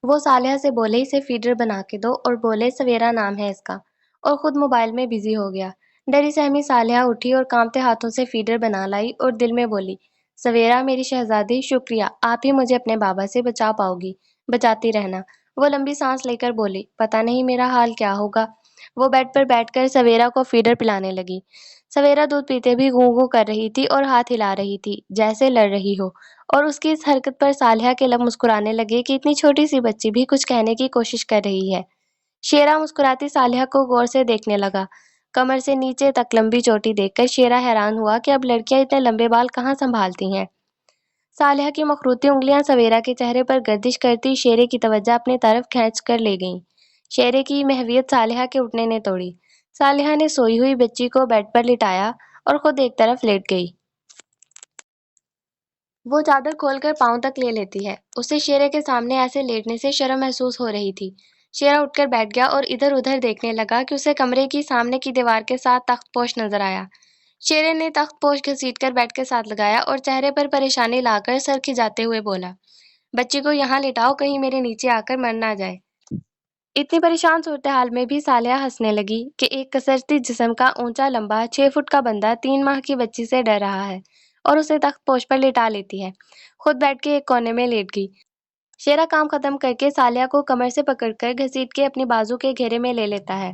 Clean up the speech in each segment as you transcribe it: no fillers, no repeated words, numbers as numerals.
وہ صالحہ سے بولے اسے فیڈر بنا کے دو اور بولے سویرا نام ہے اس کا، اور خود موبائل میں بزی ہو گیا۔ ڈری سہمی صالحہ اٹھی اور کانپتے ہاتھوں سے فیڈر بنا لائی اور دل میں بولی، سویرا میری شہزادی، شکریہ، آپ ہی مجھے اپنے بابا سے بچا پاؤ گی، بچاتی رہنا۔ وہ لمبی سانس لے کر بولی، پتہ نہیں میرا حال کیا ہوگا۔ وہ بیڈ پر بیٹھ کر سویرا کو فیڈر پلانے لگی۔ سویرا دودھ پیتے بھی گوں گوں کر رہی تھی اور ہاتھ ہلا رہی تھی جیسے لڑ رہی ہو، اور اس کی اس حرکت پر صالحہ کے لب مسکرانے لگے کہ اتنی چھوٹی سی بچی بھی کچھ کہنے کی کوشش کر رہی ہے۔ شیرا مسکراتی صالحہ کو غور سے دیکھنے لگا۔ کمر سے نیچے تک لمبی چوٹی دیکھ کر شیرا حیران ہوا کہ اب لڑکیاں اتنے لمبے بال کہاں سنبھالتی ہیں۔ صالحہ کی مخروطی انگلیاں سویرا کے چہرے پر گردش کرتی شیرے کی توجہ اپنی طرف کھینچ کر لے گئیں۔ شیرے کی محویت صالحہ کے اٹھنے نے توڑی۔ صالحہ نے سوئی ہوئی بچی کو بیڈ پر لٹایا اور خود ایک طرف لیٹ گئی۔ وہ چادر کھول کر پاؤں تک لے لیتی ہے۔ اسے شیرے کے سامنے ایسے لیٹنے سے شرم محسوس ہو رہی تھی۔ شیرا اٹھ کر بیٹھ گیا اور ادھر ادھر دیکھنے لگا کہ اسے کمرے کی سامنے کی دیوار کے ساتھ تخت پوش نظر آیا۔ شیرے نے تخت پوش گھسیٹ کر بیڈ کے ساتھ لگایا اور چہرے پر پریشانی لا کر سر کھجاتے ہوئے بولا، بچی کو یہاں لٹاؤ، کہیں میرے نیچے آ کر مر نہ جائے۔ اتنی پریشان صورتحال میں بھی صالحہ ہنسنے لگی کہ ایک کسرتی جسم کا اونچا لمبا 6 فٹ کا بندہ 3 ماہ کی بچی سے ڈر رہا ہے اور اسے تخت پوش پر لٹا لیتی ہے۔ خود بیٹھ کے ایک کونے میں لیٹ گئی۔ شیرا کام ختم کر کے صالحہ کو کمر سے پکڑ کر گھسیٹ کے اپنی بازو کے گھیرے میں لے لیتا ہے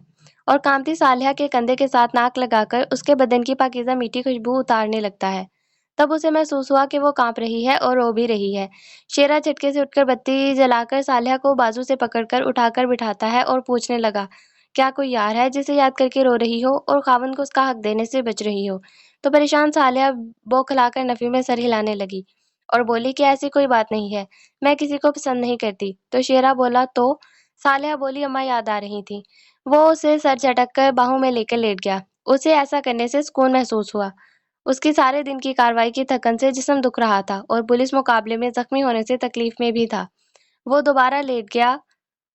اور کامتی صالحہ کے کندھے کے ساتھ ناک لگا کر اس کے بدن کی پاکیزہ میٹھی خوشبو اتارنے لگتا ہے۔ تب اسے محسوس ہوا کہ وہ کانپ رہی ہے اور رو بھی رہی ہے۔ شیرا جھٹکے سے اٹھ کر بتی جلا کر صالحہ کو بازو سے پکڑ کر اٹھا کر بٹھاتا ہے اور پوچھنے لگا، کیا کوئی یار ہے جسے یاد کر کے رو رہی ہو اور خاوند کو اس کا حق دینے سے بچ رہی ہو؟ تو پریشان صالحہ بوکھلا کر نفی میں سر ہلانے لگی اور بولی کہ ایسی کوئی بات نہیں ہے، میں کسی کو پسند نہیں کرتی۔ تو شیرا بولا تو؟ صالحہ بولی، اماں یاد آ رہی تھیں۔ وہ اسے سر جھٹک کر باہوں میں لے کر لیٹ گیا۔ اسے ایسا کرنے سے سکون محسوس ہوا۔ اس کی سارے دن کی کارروائی کی تھکن سے جسم دکھ رہا تھا اور پولیس مقابلے میں زخمی ہونے سے تکلیف میں بھی تھا۔ وہ دوبارہ لیٹ گیا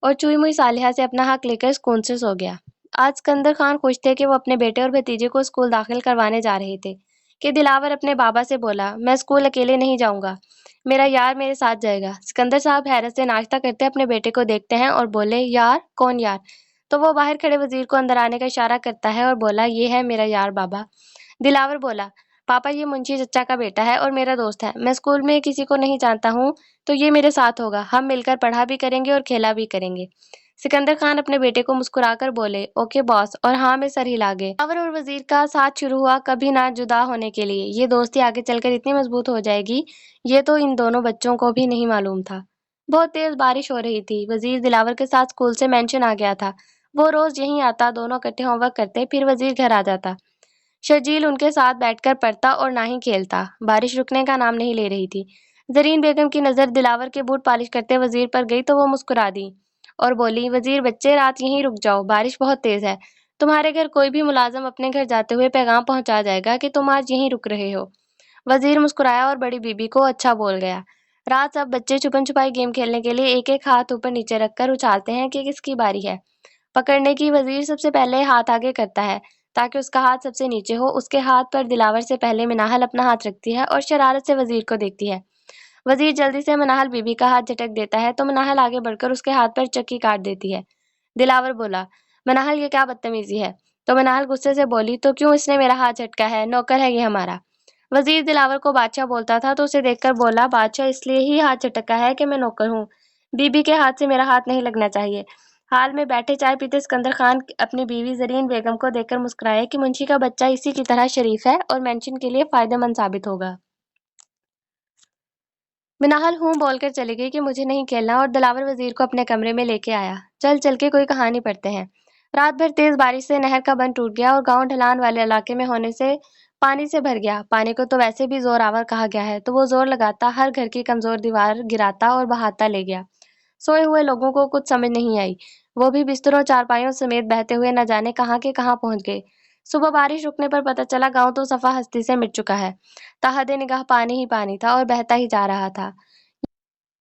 اور چوئی موئی صالحہ سے اپنا حق لے کر سکون سے سو گیا۔ آج سکندر خان خوش تھے کہ وہ اپنے بیٹے اور بھتیجے کو اسکول داخل کروانے جا رہے تھے کہ دلاور اپنے بابا سے بولا، میں اسکول اکیلے نہیں جاؤں گا، میرا یار میرے ساتھ جائے گا۔ سکندر صاحب حیرت سے ناشتہ کرتے اپنے بیٹے کو دیکھتے ہیں اور بولے، یار؟ کون یار؟ تو وہ باہر کھڑے وزیر کو اندر آنے کا اشارہ کرتا ہے اور بولا، یہ ہے میرا یار بابا۔ دلاور بولا، پاپا یہ منشی چچا کا بیٹا ہے اور میرا دوست ہے، میں اسکول میں کسی کو نہیں جانتا ہوں تو یہ میرے ساتھ ہوگا، ہم مل کر پڑھا بھی کریں گے اور کھیلا بھی کریں گے۔ سکندر خان اپنے بیٹے کو مسکرا کر بولے، اوکے باس، اور ہاں میں سر ہلا گئے۔ دلاور اور وزیر کا ساتھ شروع ہوا کبھی نہ جدا ہونے کے لیے۔ یہ دوستی آگے چل کر اتنی مضبوط ہو جائے گی، یہ تو ان دونوں بچوں کو بھی نہیں معلوم تھا۔ بہت تیز بارش ہو رہی تھی۔ وزیر دلاور کے ساتھ اسکول سے مینشن آ گیا تھا۔ وہ روز یہیں آتا، دونوں اکٹھے ہوم ورک کرتے، پھر وزیر گھر آ جاتا۔ شرجیل ان کے ساتھ بیٹھ کر پڑھتا اور نہ ہی کھیلتا۔ بارش رکنے کا نام نہیں لے رہی تھی۔ زرین بیگم کی نظر دلاور کے بوٹ پالش کرتے وزیر پر گئی تو وہ مسکرا دی اور بولی، وزیر بچے، رات یہیں رک جاؤ، بارش بہت تیز ہے، تمہارے گھر کوئی بھی ملازم اپنے گھر جاتے ہوئے پیغام پہنچا جائے گا کہ تم آج یہیں رک رہے ہو۔ وزیر مسکرایا اور بڑی بی بی کو اچھا بول گیا۔ رات سب بچے چھپن چھپائی گیم کھیلنے کے لیے ایک ایک ہاتھ اوپر نیچے رکھ کر اچھالتے ہیں کہ کس کی باری ہے پکڑنے کی۔ وزیر سب سے پہلے ہاتھ آگے کرتا ہے تاکہ اس کا ہاتھ سب سے نیچے ہو۔ اس کے ہاتھ پر دلاور سے پہلے مناہل اپنا ہاتھ رکھتی ہے اور شرارت سے وزیر کو دیکھتی ہے۔ وزیر جلدی سے مناہل بی بی کا ہاتھ جھٹک دیتا ہے تو مناہل آگے بڑھ کر اس کے ہاتھ پر چکی کاٹ دیتی ہے۔ دلاور بولا، مناہل یہ کیا بدتمیزی ہے؟ تو مناہل غصے سے بولی، تو کیوں اس نے میرا ہاتھ جھٹکا ہے، نوکر ہے یہ ہمارا۔ وزیر دلاور کو بادشاہ بولتا تھا تو اسے دیکھ کر بولا، بادشاہ اس لیے ہی ہاتھ جھٹکا ہے کہ میں نوکر ہوں، بی بی کے ہاتھ سے میرا ہاتھ نہیں لگنا چاہیے۔ حال میں بیٹھے چائے پیتے سکندر خان اپنی بیوی زرین بیگم کو دیکھ کر مسکرائے کہ منشی کا بچہ اسی کی طرح شریف ہے اور مینشن کے لیے فائدہ مند ثابت ہوگا۔ مناہل ہوں بول کر چلی گئی کہ مجھے نہیں کھیلنا اور دلاور وزیر کو اپنے کمرے میں لے کے آیا۔ چل چل کے کوئی کہانی پڑھتے ہیں۔ رات بھر تیز بارش سے نہر کا بند ٹوٹ گیا اور گاؤں ڈھلان والے علاقے میں ہونے سے پانی سے بھر گیا۔ پانی کو تو ویسے بھی زور آور کہا گیا ہے تو وہ زور لگاتا ہر گھر کی کمزور دیوار گراتا اور بہاتا لے گیا۔ سوئے ہوئے لوگوں کو کچھ سمجھ نہیں آئی، وہ بھی بستروں چارپائیوں سمیت بہتے ہوئے نہ جانے کہاں کے کہاں پہنچ گئے۔ صبح بارش رکنے پر پتہ چلا گاؤں تو صفا ہستی سے مٹ چکا ہے۔ تاحد نگاہ پانی ہی پانی تھا اور بہتا ہی جا رہا تھا۔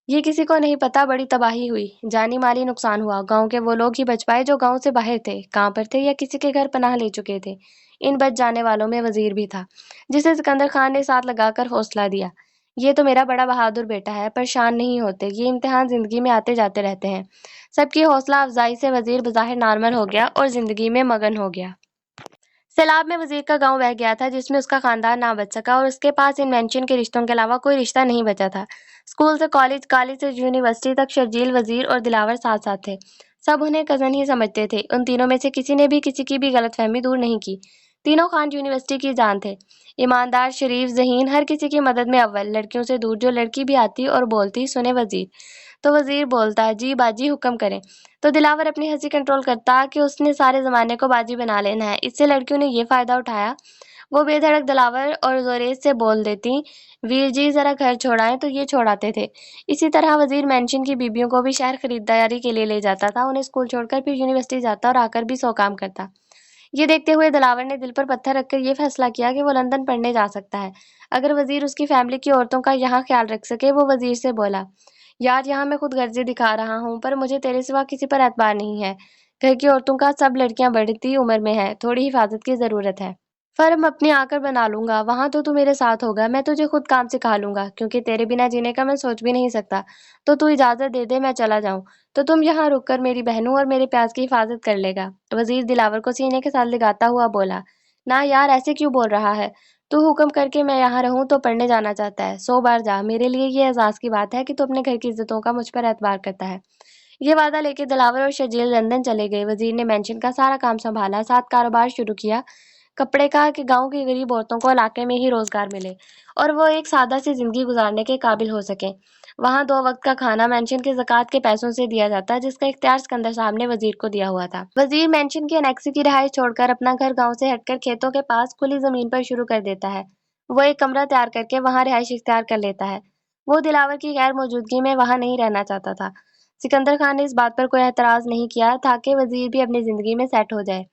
یہ کسی کو نہیں پتا، بڑی تباہی ہوئی، جانی مالی نقصان ہوا۔ گاؤں کے وہ لوگ ہی بچ پائے جو گاؤں سے باہر تھے، کہاں پر تھے یا کسی کے گھر پناہ لے چکے تھے۔ ان بچ جانے والوں میں وزیر بھی تھا، جسے سکندر خان نے ساتھ لگا کر حوصلہ دیا۔ یہ تو میرا بڑا بہادر بیٹا ہے، پریشان نہیں ہوتے، یہ امتحان زندگی میں آتے جاتے رہتے ہیں۔ سب کی حوصلہ افزائی سے وزیر بظاہر نارمل ہو گیا اور زندگی میں مگن ہو گیا۔ سیلاب میں وزیر کا گاؤں بہہ گیا تھا جس میں اس کا خاندان نہ بچ سکا اور اس کے پاس ان مینشن کے رشتوں کے علاوہ کوئی رشتہ نہیں بچا تھا۔ اسکول سے کالج، کالج سے یونیورسٹی تک شرجیل، وزیر اور دلاور ساتھ ساتھ تھے۔ سب انہیں کزن ہی سمجھتے تھے۔ ان تینوں میں سے کسی نے بھی کسی کی بھی غلط فہمی دور نہیں کی۔ تینوں خان یونیورسٹی کی جان تھے، ایماندار، شریف، ذہین، ہر کسی کی مدد میں اول، لڑکیوں سے دور۔ جو لڑکی بھی آتی اور بولتی سنے وزیر، تو وزیر بولتا جی باجی حکم کریں، تو دلاور اپنی ہنسی کنٹرول کرتا کہ اس نے سارے زمانے کو باجی بنا لینا ہے۔ اس سے لڑکیوں نے یہ فائدہ اٹھایا، وہ بے دھڑک دلاور اور زوریز سے بول دیتی ویر جی ذرا گھر چھوڑائیں تو یہ چھوڑاتے تھے۔ اسی طرح وزیر مینشن کی بیبیوں کو بھی شہر خریداری کے لیے لے جاتا تھا، انہیں اسکول چھوڑ کر پھر یونیورسٹی جاتا اور آ کر بھی 100 کام کرتا۔ یہ دیکھتے ہوئے دلاور نے دل پر پتھر رکھ کر یہ فیصلہ کیا کہ وہ لندن پڑھنے جا سکتا ہے اگر وزیر اس کی فیملی کی عورتوں کا یہاں خیال رکھ سکے۔ وہ وزیر سے بولا یار یہاں میں خود غرضی دکھا رہا ہوں پر مجھے تیرے سوا کسی پر اعتبار نہیں ہے، گھر کی عورتوں کا سب لڑکیاں بڑھتی عمر میں ہیں، تھوڑی حفاظت کی ضرورت ہے۔ فرم اپنی آ کر بنا لوں گا، وہاں تو میرے ساتھ ہوگا، میں تجھے خود کام سکھا لوں گا کیونکہ تیرے بنا جینے کا میں سوچ بھی نہیں سکتا، تو اجازت دے دے میں چلا جاؤں تو تم یہاں رک کر میری بہنوں اور میرے پیاز کی حفاظت کر لے گا۔ وزیر دلاور کو سینے کے ساتھ لگاتا ہوا بولا نہ یار ایسے کیوں بول رہا ہے، تو حکم کر کے میں یہاں رہوں تو پڑھنے جانا چاہتا ہے، 100 بار جا، میرے لیے یہ اعزاز کی بات ہے کہ تو اپنے گھر کی عزتوں کا مجھ پر اعتبار کرتا ہے۔ یہ وعدہ لے کے دلاور اور شرجیل لندن چلے گئے۔ وزیر نے مینشن کا سارا کام سنبھالا، ساتھ کاروبار شروع کیا کپڑے کا کہ گاؤں کی غریب عورتوں کو علاقے میں ہی روزگار ملے اور وہ ایک سادہ سی زندگی گزارنے کے قابل ہو سکیں۔ وہاں 2 وقت کا کھانا مینشن کے زکوٰۃ کے پیسوں سے دیا جاتا جس کا اختیار سکندر صاحب نے وزیر کو دیا ہوا تھا۔ وزیر مینشن کی انیکسی کی رہائش چھوڑ کر اپنا گھر گاؤں سے ہٹ کر کھیتوں کے پاس کھلی زمین پر شروع کر دیتا ہے۔ وہ ایک کمرہ تیار کر کے وہاں رہائش اختیار کر لیتا ہے۔ وہ دلاور کی غیر موجودگی میں وہاں نہیں رہنا چاہتا تھا۔ سکندر خان نے اس بات پر کوئی اعتراض نہیں کیا تاکہ وزیر بھی اپنی زندگی میں سیٹ ہو جائے۔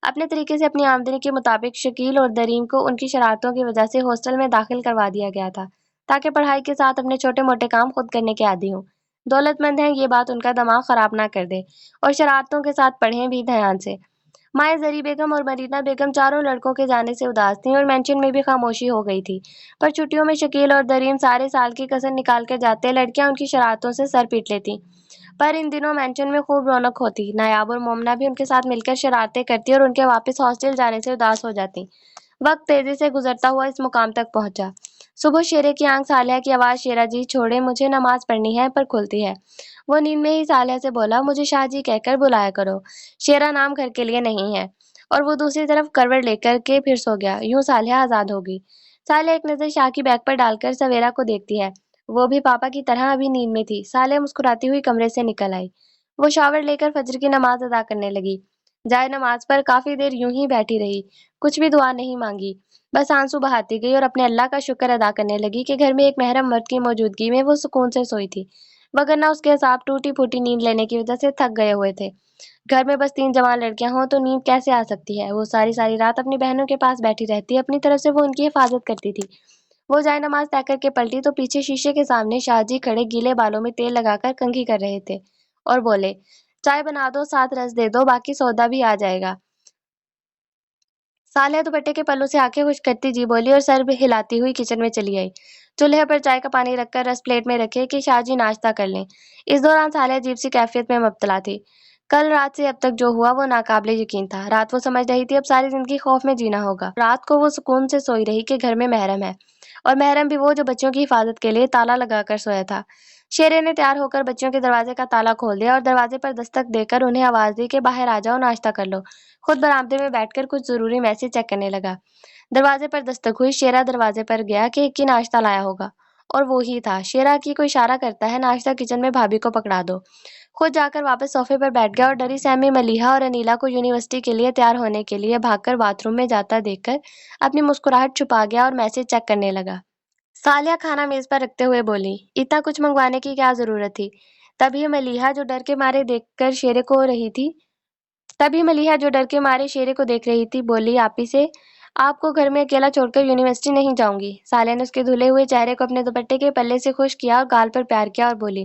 اپنے طریقے سے اپنی آمدنی کے مطابق شکیل اور دریم کو ان کی شرارتوں کی وجہ سے ہاسٹل میں داخل کروا دیا گیا تھا تاکہ پڑھائی کے ساتھ اپنے چھوٹے موٹے کام خود کرنے کے عادی ہوں۔ دولت مند ہیں، یہ بات ان کا دماغ خراب نہ کر دے اور شرارتوں کے ساتھ پڑھیں بھی دھیان سے۔ مائیں زری بیگم اور مرینا بیگم چاروں لڑکوں کے جانے سے اداس تھیں اور مینشن میں بھی خاموشی ہو گئی تھی، پر چھٹیوں میں شکیل اور دریم سارے سال کی کسر نکال کر جاتے، لڑکیاں ان کی شرارتوں سے سر پیٹ لیتی۔ پر ان دنوں مینشن میں خوب رونق ہوتی، نایاب اور مومنہ بھی ان کے ساتھ مل کر شرارتیں کرتی اور ان کے واپس ہاسٹل جانے سے اداس ہو جاتی۔ وقت تیزی سے گزرتا ہوا اس مقام تک پہنچا۔ صبح شیرے کی آنکھ صالحہ کی آواز شیرا جی چھوڑے مجھے نماز پڑھنی ہے پر کھلتی ہے۔ وہ نیند میں ہی صالحہ سے بولا مجھے شاہ جی کہہ کر بلایا کرو، شیرا نام گھر کے لیے نہیں ہے، اور وہ دوسری طرف کروٹ لے کر کے پھر سو گیا۔ یوں صالحہ آزاد ہوگی۔ صالحہ ایک نظر شاہ کی بیگ پر ڈال کر سویرا کو دیکھتی ہے، وہ بھی پاپا کی طرح ابھی نیند میں تھی۔ صالحہ مسکراتی ہوئی کمرے سے نکل آئی۔ وہ شاور لے کر فجر کی نماز ادا کرنے لگی۔ جائے نماز پر کافی دیر یوں ہی بیٹھی رہی، کچھ بھی دعا نہیں مانگی، بس آنسو بہاتی گئی اور اپنے اللہ کا شکر ادا کرنے لگی کہ گھر میں ایک محرم مرد کی موجودگی میں وہ سکون سے سوئی تھی، وگرنہ اس کے اعصاب ٹوٹی پھوٹی نیند لینے کی وجہ سے تھک گئے ہوئے تھے۔ گھر میں بس 3 جوان لڑکیاں ہوں تو نیند کیسے آ سکتی ہے؟ وہ ساری ساری رات اپنی بہنوں کے پاس بیٹھی رہتی، اپنی طرف سے وہ ان کی حفاظت کرتی تھی۔ وہ جائے نماز طے کر کے پلٹی تو پیچھے شیشے کے سامنے شاہ جی کھڑے گیلے بالوں میں تیل لگا کر کنگھی کر رہے تھے اور بولے چائے بنا دو، ساتھ رس دے دو، باقی سودا بھی آ جائے گا۔ صالحہ دوپٹے کے پلوں سے آنکھیں خشک کرتی جی بولی اور سر ہلاتی ہوئی کچن میں چلی آئی۔ چولہے پر چائے کا پانی رکھ کر رس پلیٹ میں رکھے کہ شاہ جی ناشتہ کر لیں۔ اس دوران صالحہ عجیب سی کیفیت میں مبتلا تھی۔ کل رات سے اب تک جو ہوا وہ ناقابل یقین تھا۔ رات وہ سمجھ رہی تھی اب ساری زندگی خوف میں جینا ہوگا۔ رات کو وہ سکون سے سوئی رہی کہ گھر میں محرم ہے، اور محرم بھی وہ جو بچوں کی حفاظت کے لیے تالا لگا کر سویا تھا۔ شیرے نے تیار ہو کر بچوں کے دروازے کا تالا کھول دیا اور دروازے پر دستک دے کر انہیں آواز دی کہ باہر آ جاؤ، ناشتہ کر لو۔ خود برآمدے میں بیٹھ کر کچھ ضروری میسج چیک کرنے لگا۔ دروازے پر دستک ہوئی، شیرا دروازے پر گیا کہ ایک کی ناشتہ لایا ہوگا، اور وہی تھا۔ شیرا کی کوئی اشارہ کرتا ہے ناشتہ کچن میں بھابھی کو پکڑا دو۔ خود جا کر واپس صوفے پر بیٹھ گیا اور ڈری سہمی ملیحہ اور انیلا کو یونیورسٹی کے لیے تیار ہونے کے لیے بھاگ کر باتھ روم میں جاتا دیکھ کر اپنی مسکراہٹ چھپا گیا اور میسج چیک کرنے لگا۔ صالحہ کھانا میز پر رکھتے ہوئے بولی اتنا کچھ منگوانے کی کیا ضرورت تھی؟ تبھی ملیحہ جو ڈر کے مارے شیرے کو دیکھ رہی تھی بولی آپی سے آپ کو گھر میں اکیلا چھوڑ کر یونیورسٹی نہیں جاؤں گی۔ صالحہ نے اس کے دھلے ہوئے چہرے کو اپنے دوپٹے کے پلے سے خشک کیا اور گال پر پیار کیا اور بولی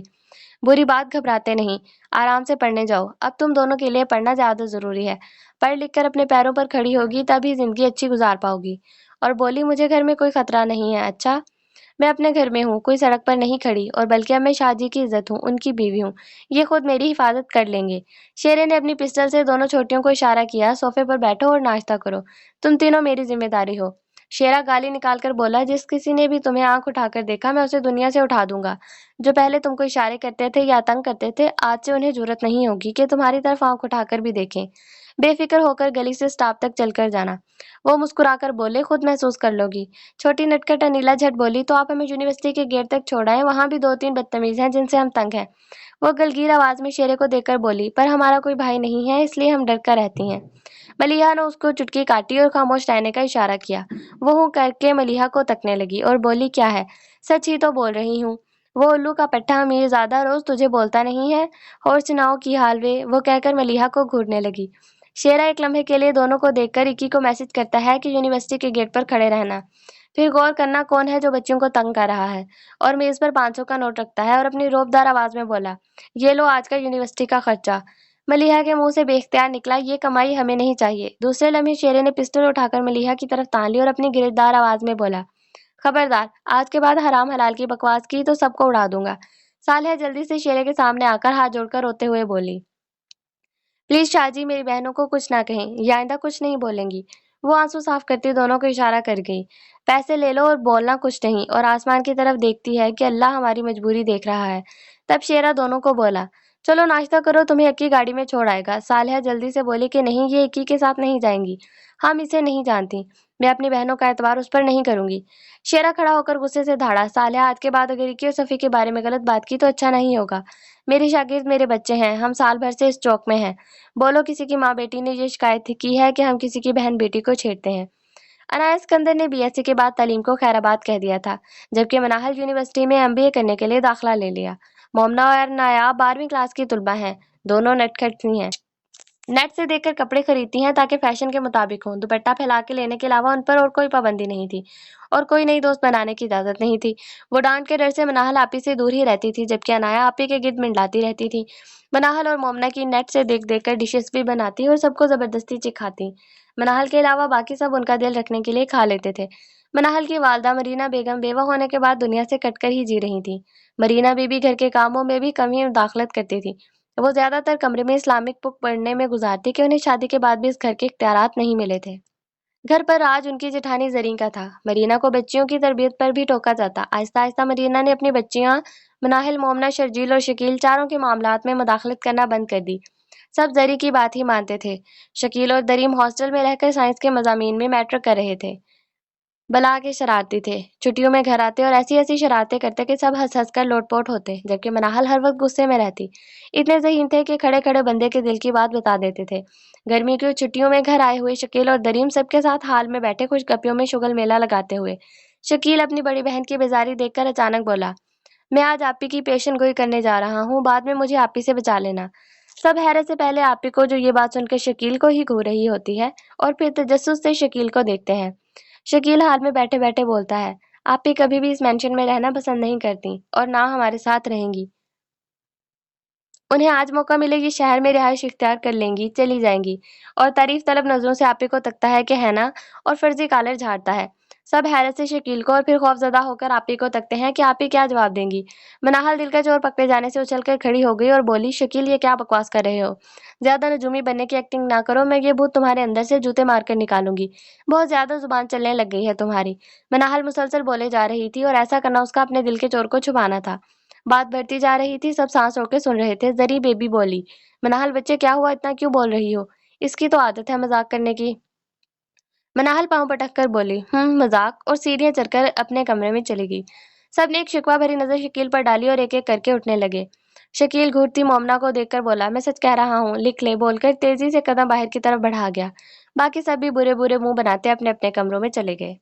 بری بات، گھبراتے نہیں، آرام سے پڑھنے جاؤ، اب تم دونوں کے لیے پڑھنا زیادہ ضروری ہے، پڑھ لکھ کر اپنے پیروں پر کھڑی ہوگی تب ہی زندگی اچھی گزار پاؤ گی۔ اور بولی مجھے گھر میں کوئی خطرہ نہیں ہے۔ اچھا میں اپنے گھر میں ہوں، کوئی سڑک پر نہیں کھڑی، اور بلکہ اب میں شاہ جی کی عزت ہوں، ان کی بیوی ہوں۔ یہ خود میری حفاظت کر لیں گے۔ شیرے نے اپنی پسٹل سے دونوں چھوٹیوں کو اشارہ کیا، صوفے پر بیٹھو اور ناشتہ کرو، تم تینوں میری ذمہ داری ہو۔ شیرا گالی نکال کر بولا، جس کسی نے بھی تمہیں آنکھ اٹھا کر دیکھا میں اسے دنیا سے اٹھا دوں گا۔ جو پہلے تم کو اشارے کرتے تھے یا تنگ کرتے تھے، آج سے انہیں جرأت نہیں ہوگی کہ تمہاری طرف آنکھ اٹھا کر بھی دیکھیں۔ بے فکر ہو کر گلی سے سٹاپ تک چل کر جانا۔ وہ مسکرا کر بولے، خود محسوس کر لو گی۔ چھوٹی نٹکٹ انیلا جھٹ بولی، تو آپ ہمیں یونیورسٹی کے گیٹ تک چھوڑائیں، وہاں بھی 2-3 بدتمیز ہیں جن سے ہم تنگ ہیں۔ وہ گلگیر آواز میں شیرے کو دیکھ کر بولی، پر ہمارا کوئی بھائی نہیں ہے، اس لیے ہم ڈر کر رہتی ہیں۔ ملیحہ نے اس کو چٹکی کاٹی اور خاموش رہنے کا اشارہ کیا۔ وہ ہوں کر کے ملیحہ کو تکنے لگی اور بولی، کیا ہے؟ سچ ہی تو بول رہی ہوں۔ وہ الو کا پٹھا امیر زادہ روز تجھے بولتا نہیں ہے؟ اور سناؤ کی حال وے؟ وہ کہہ کر ملیحہ کو گھورنے لگی۔ شیرا ایک لمحے کے لیے دونوں کو دیکھ کر اکی کو میسج کرتا ہے کہ یونیورسٹی کے گیٹ پر کھڑے رہنا، پھر غور کرنا کون ہے جو بچیوں کو تنگ کر رہا ہے، اور میز پر 500 کا نوٹ رکھتا ہے اور اپنی روبدار آواز میں بولا، یہ لو آج کا یونیورسٹی کا خرچہ۔ ملیحہ کے منہ سے بے اختیار نکلا، یہ کمائی ہمیں نہیں چاہیے۔ دوسرے لمحے شیرے نے پسٹل اٹھا کر ملیحہ کی طرف تان لی اور اپنی گرجدار آواز میں بولا، خبردار، آج کے بعد حرام حلال کی بکواس کی تو سب کو اڑا دوں گا۔ صالحہ جلدی سے شیرے کے سامنے آ کر ہاتھ جوڑ کر روتے ہوئے بولی، پلیز شاہ جی، میری بہنوں کو کچھ نہ کہیں، یہ آئندہ کچھ نہیں بولیں گی۔ وہ آنسو صاف کرتی دونوں کو اشارہ کر گئی، پیسے لے لو اور بولنا کچھ نہیں، اور آسمان کی طرف دیکھتی ہے کہ اللہ ہماری مجبوری دیکھ رہا ہے۔ تب شیرا دونوں کو بولا، چلو ناشتہ کرو، تمہیں اکی گاڑی میں چھوڑ آئے گا۔ صالحہ جلدی سے بولی کہ نہیں، یہ اکی کے ساتھ نہیں جائیں گی، ہم اسے نہیں جانتی، میں اپنی بہنوں کا اعتبار اس پر نہیں کروں گی۔ شیرا کھڑا ہو کر غصے سے دھاڑا، صالحہ آج کے بعد اگر اکی اور صفی کے بارے میں غلط بات کی تو اچھا نہیں ہوگا۔ میری شاگرد میرے بچے ہیں، ہم سال بھر سے اس چوک میں ہیں۔ بولو کسی کی ماں بیٹی نے یہ شکایت کی ہے کہ ہم کسی کی بہن بیٹی کو چھیڑتے ہیں؟ عنایت اسکندر نے بی ایس سی کے بعد تعلیم کو خیر آباد کہہ دیا تھا، جبکہ مناہل یونیورسٹی میں MBA کرنے کے لیے داخلہ لے لیا۔ مومنا اور نایاب 12ویں کلاس کی طلبہ ہیں، دونوں نٹکھٹ سی ہیں۔ نیٹ سے دیکھ کر کپڑے خریدتی ہیں تاکہ فیشن کے مطابق ہوں۔ دوپٹہ پھیلا کے لینے کے علاوہ ان پر اور کوئی پابندی نہیں تھی، اور کوئی نئی دوست بنانے کی اجازت نہیں تھی۔ وہ ڈانٹ کے ڈر سے مناہل آپی سے دور ہی رہتی تھی، جبکہ عنایا آپی کے گرد منڈلاتی رہتی تھی۔ مناہل اور مومنا کی نیٹ سے دیکھ دیکھ کر ڈشز بھی بناتی اور سب کو زبردستی چکھاتی۔ مناہل کے علاوہ باقی سب ان کا دل رکھنے کے لیے کھا لیتے تھے۔ مناہل کی والدہ مرینا بیگم بیوہ ہونے کے بعد دنیا سے کٹ کر ہی جی رہی تھیں۔ مرینا بی بی گھر کے کاموں میں بھی کم ہی مداخلت کرتی تھی۔ وہ زیادہ تر کمرے میں اسلامک بک پڑھنے میں گزارتی کہ انہیں شادی کے بعد بھی اس گھر کے اختیارات نہیں ملے تھے۔ گھر پر راج ان کی جٹھانی زرین کا تھا۔ مرینا کو بچیوں کی تربیت پر بھی ٹوکا جاتا۔ آہستہ آہستہ مرینا نے اپنی بچیاں مناہل، مومنا، شرجیل اور شکیل چاروں کے معاملات میں مداخلت کرنا بند کر دی۔ سب زری کی بات ہی مانتے تھے۔ شکیل اور دریم ہاسٹل میں رہ کر سائنس کے مضامین میں میٹرک کر رہے تھے۔ بلا کے شرارتی تھے، چھٹیوں میں گھر آتے اور ایسی ایسی شرارتیں کرتے کہ سب ہنس ہنس کر لوٹ پوٹ ہوتے، جبکہ مناہل ہر وقت غصے میں رہتی۔ اتنے ذہین تھے کہ کھڑے کھڑے بندے کے دل کی بات بتا دیتے تھے۔ گرمی کی چھٹیوں میں گھر آئے ہوئے شکیل اور دریم سب کے ساتھ حال میں بیٹھے خوش گپیوں میں شغل میلہ لگاتے ہوئے۔ شکیل اپنی بڑی بہن کی بیزاری دیکھ کر اچانک بولا، میں آج آپی کی پیشن گوئی کرنے جا رہا ہوں، بعد میں مجھے آپی سے بچا لینا۔ سب حیرت سے پہلے آپی کو، جو یہ بات سن کر شکیل کو ہی گھور رہی ہوتی ہے، اور پھر تجسس سے شکیل کو دیکھتے ہیں۔ شکیل حال میں بیٹھے بیٹھے بولتا ہے، آپی کبھی بھی اس مینشن میں رہنا پسند نہیں کرتی، اور نہ ہمارے ساتھ رہیں گی۔ انہیں آج موقع ملے یہ شہر میں رہائش اختیار کر لیں گی، چلی جائیں گی۔ اور تعریف طلب نظروں سے آپی کو تکتا ہے کہ ہے نا، اور فرضی کالر جھاڑتا ہے۔ سب حیرت سے شکیل کو اور پھر خوف زدہ ہو کر آپی کو تکتے ہیں کہ آپی کیا جواب دیں گی۔ مناہل دل کا چور پکڑے جانے سے اچھل کر کھڑی ہو گئی اور بولی، شکیل یہ کیا بکواس کر رہے ہو؟ زیادہ نجومی بننے کی ایکٹنگ نہ کرو، میں یہ بھوت تمہارے اندر سے جوتے مار کر نکالوں گی۔ بہت زیادہ زبان چلنے لگ گئی ہے تمہاری۔ مناہل مسلسل بولے جا رہی تھی، اور ایسا کرنا اس کا اپنے دل کے چور کو چھپانا تھا۔ بات بڑھتی جا رہی تھی، سب سانس روک کے سن رہے تھے۔ زری بیبی بولی، مناہل بچے کیا ہوا، اتنا کیوں بول رہی ہو؟ اس کی تو عادت ہے مذاق کرنے کی۔ مناہل پاؤں پٹک کر بولی، مذاق، اور سیڑھیاں چڑھ کر اپنے کمرے میں چلی گئی۔ سب نے ایک شکوہ بھری نظر شکیل پر ڈالی اور ایک ایک کر کے اٹھنے لگے۔ شکیل گھورتی مومنا کو دیکھ کر بولا، میں سچ کہہ رہا ہوں، لکھ لے، بول کر تیزی سے قدم باہر کی طرف بڑھا گیا۔ باقی سب بھی برے برے منہ بناتے اپنے اپنے کمروں میں چلے گئے۔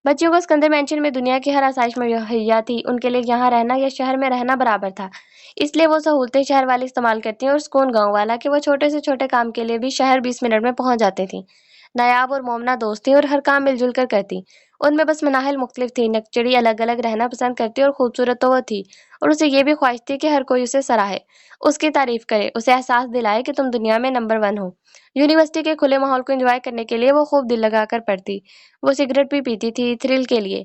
بچیوں کو اسکندر مینشن میں دنیا کی ہر آسائش مہیا تھی، ان کے لیے یہاں رہنا یا شہر میں رہنا برابر تھا۔ اس لیے وہ سہولتیں شہر والے استعمال کرتی اور سکون گاؤں والا کہ وہ چھوٹے سے چھوٹے کام کے لیے بھی شہر 20 منٹ میں پہنچ جاتے تھیں۔ نایاب اور مومنا دوست تھیں اور ہر کام مل جل کر کرتی۔ ان میں بس مناہل مختلف تھی، نکچڑی، الگ الگ رہنا پسند کرتی، اور خوبصورت تو وہ تھی، اور اسے یہ بھی خواہش تھی کہ ہر کوئی اسے سراہے، اس کی تعریف کرے، اسے احساس دلائے کہ تم دنیا میں نمبر 1 ہو۔ یونیورسٹی کے کھلے ماحول کو انجوائے کرنے کے لیے وہ خوب دل لگا کر پڑھتی۔ وہ سگریٹ بھی پیتی تھی، تھرل کے لیے۔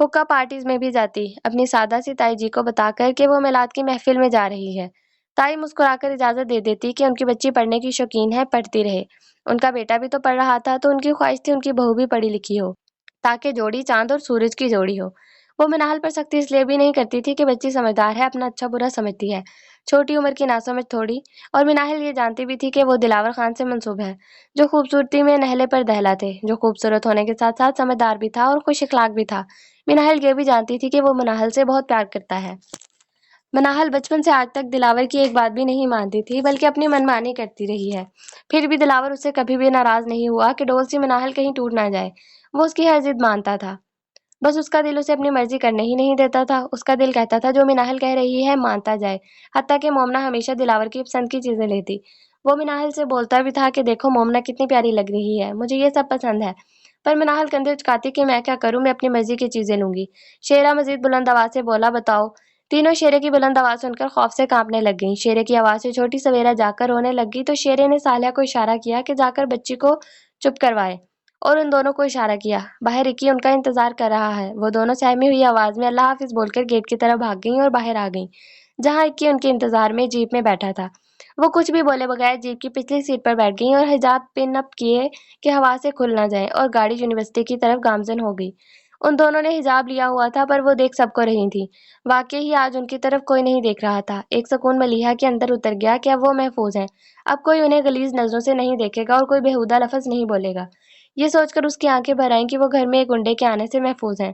حقہ پارٹیز میں بھی جاتی، اپنی سادہ سی تائی جی کو بتا کر کہ وہ میلاد کی محفل میں جا رہی ہے۔ تائی مسکرا کر اجازت دے دیتی کہ ان کی بچی پڑھنے کی شوقین ہے، پڑھتی رہے۔ ان کا بیٹا بھی تو پڑھ رہا تھا تو ان کی خواہش تھی ان کی بہو بھی پڑھی لکھی ہو، تاکہ جوڑی چاند اور سورج کی جوڑی ہو۔ وہ منال پر سختی اس لیے بھی نہیں کرتی تھی کہ بچی سمجھدار ہے، اپنا اچھا برا سمجھتی ہے، چھوٹی عمر کی ناسمجھ تھوڑی، اور مناحل یہ جانتی بھی تھی کہ وہ دلاور خان سے منسوب ہے، جو خوبصورتی میں نہلے پر دہلا تھے، جو خوبصورت ہونے کے ساتھ ساتھ سمجھدار بھی تھا اور خوش اخلاق بھی تھا۔ مناحل یہ بھی جانتی تھی کہ وہ مناحل سے بہت پیار کرتا ہے۔ مناحل بچپن سے آج تک دلاور کی ایک بات بھی نہیں مانتی تھی، بلکہ اپنی منمانی کرتی رہی ہے۔ پھر بھی دلاور اس سے کبھی بھی ناراض نہیں ہوا کہ ڈول سی مناحل کہیں ٹوٹ نہ جائے۔ وہ اس کی ہر ضد مانتا تھا، بس اس کا دل اسے اپنی مرضی کرنے ہی نہیں دیتا تھا۔ اس کا دل کہتا تھا جو مناحل کہہ رہی ہے مانتا جائے، حتیٰ کہ مومنا ہمیشہ دلاور کی پسند کی چیزیں لیتی۔ وہ مناحل سے بولتا بھی تھا کہ دیکھو مومنا کتنی پیاری لگ رہی ہے، مجھے یہ سب پسند ہے، پر مناحل کندھے اچکاتی کہ میں کیا کروں، میں اپنی مرضی کی چیزیں لوں گی۔ شیرا مزید بلند آواز سے بولا، بتاؤ۔ تینوں شیرے کی بلند آواز سن کر خوف سے کانپنے لگ گئیں۔ شیرے کی آواز سے چھوٹی سویرا جا کر رونے لگ گئی تو شیرے نے صالحہ کو اشارہ کیا کہ جا کر بچی کو چپ کروائے، اور ان دونوں کو اشارہ کیا۔ باہر رکی ان کا انتظار کر رہا ہے۔ وہ دونوں سہمی ہوئی آواز میں اللہ حافظ بول کر گیٹ کی طرف بھاگ گئیں اور باہر آ گئیں، جہاں اکی ان کے انتظار میں جیپ میں بیٹھا تھا۔ وہ کچھ بھی بولے بغیر جیپ کی پچھلی سیٹ پر بیٹھ گئیں اور حجاب پن اپ کیے کہ ہوا سے کھل نہ جائے، اور گاڑی یونیورسٹی کی طرف گامزن ہو گئی۔ ان دونوں نے حجاب لیا ہوا تھا پر وہ دیکھ سب کو رہی تھیں۔ واقعی ہی آج ان کی طرف کوئی نہیں دیکھ رہا تھا۔ ایک سکون ملیحہ کے اندر اتر گیا کہ اب وہ محفوظ ہیں، اب کوئی انہیں غلیظ نظروں سے نہیں دیکھے گا اور کوئی بےہودہ لفظ نہیں بولے گا۔ یہ سوچ کر اس کی آنکھیں بھر آئیں کہ وہ گھر میں ایک گنڈے کے آنے سے محفوظ ہیں۔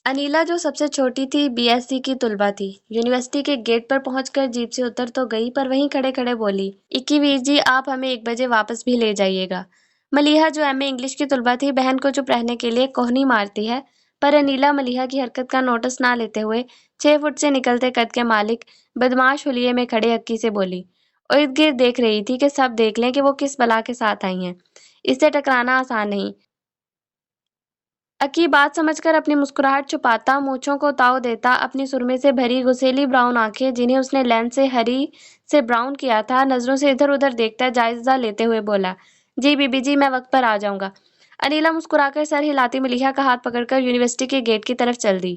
انیلا جو سب سے چھوٹی تھی بی ایس سی کی طلبہ تھی، یونیورسٹی کے گیٹ پر پہنچ کر جیپ سے اتر تو گئی پر وہیں کھڑے کھڑے بولی، اکی ویر جی آپ ہمیں 1 بجے واپس بھی لے جائیے گا۔ ملیحہ جو ایم اے انگلش کی طلبہ تھی بہن کو چپ رہنے کے لیے کوہنی مارتی ہے، پر انیلا ملیحہ کی حرکت کا نوٹس نہ لیتے ہوئے 6 فٹ سے نکلتے قد کے مالک بدمعاش حلیے میں کھڑے اکی سے بولی، اور ارد گرد دیکھ رہی تھی کہ سب دیکھ لیں کہ وہ کس بلا کے ساتھ آئی ہیں، اس سے ٹکرانا آسان نہیں۔ اکی بات سمجھ کر اپنی مسکراہٹ چھپاتا، مونچھوں کو تاؤ دیتا، اپنی سرمے سے بھری گسیلی براؤن آنکھیں جنہیں اس نے لینس سے ہری سے براؤن کیا تھا، نظروں سے ادھر ادھر دیکھتا جائزہ لیتے ہوئے بولا، جی بی بی جی میں وقت پر آ جاؤں گا۔ انیلا مسکرا کر سر ہلاتی ملیحہ کا ہاتھ پکڑ کر یونیورسٹی کے گیٹ کی طرف چل دی۔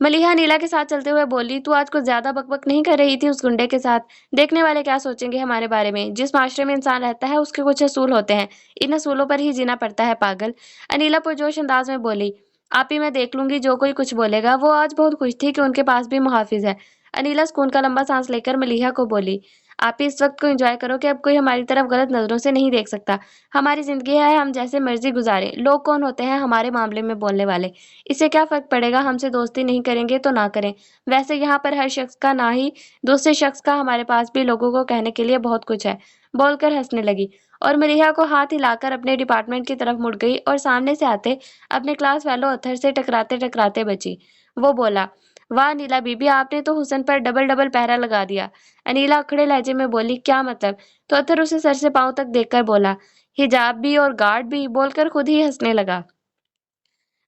ملیحہ انیلا کے ساتھ چلتے ہوئے بولی، تو آج کچھ زیادہ بک بک نہیں کر رہی تھی اس گنڈے کے ساتھ؟ دیکھنے والے کیا سوچیں گے ہمارے بارے میں؟ جس معاشرے میں انسان رہتا ہے اس کے کچھ اصول ہوتے ہیں، ان اصولوں پر ہی جینا پڑتا ہے پاگل۔ انیلا پرجوش انداز میں بولی، آپی میں دیکھ لوں گی جو کوئی کچھ بولے گا۔ وہ آج بہت خوش تھی کہ ان کے پاس بھی محافظ ہے۔ انیلا سکون کا لمبا سانس لے کر ملیحہ کو بولی، آپی اس وقت کو انجوائے کرو کہ اب کوئی ہماری طرف غلط نظروں سے نہیں دیکھ سکتا۔ ہماری زندگی ہے، ہم جیسے مرضی گزاریں، لوگ کون ہوتے ہیں ہمارے معاملے میں بولنے والے؟ اس سے کیا فرق پڑے گا، ہم سے دوستی نہیں کریں گے تو نہ کریں۔ ویسے یہاں پر ہر شخص کا نہ ہی دوسرے شخص کا، ہمارے پاس بھی لوگوں کو کہنے کے لیے بہت کچھ ہے۔ بول کر ہنسنے لگی، اور ملیحہ کو ہاتھ ہلا کر اپنے ڈپارٹمنٹ کی طرف مڑ گئی اور سامنے سے آتے اپنے کلاس فیلو اتھر سے ٹکراتے ٹکراتے بچی۔ وہ بولا، واہ انیلا بی بی آپ نے تو حسن پر ڈبل ڈبل پہرا لگا دیا۔ انیلا اکھڑے لہجے میں بولی، کیا مطلب؟ تو اتھر اسے سر سے پاؤں تک دیکھ کر بولا، حجاب بھی اور گارڈ بھی، بول کر خود ہی ہنسنے لگا۔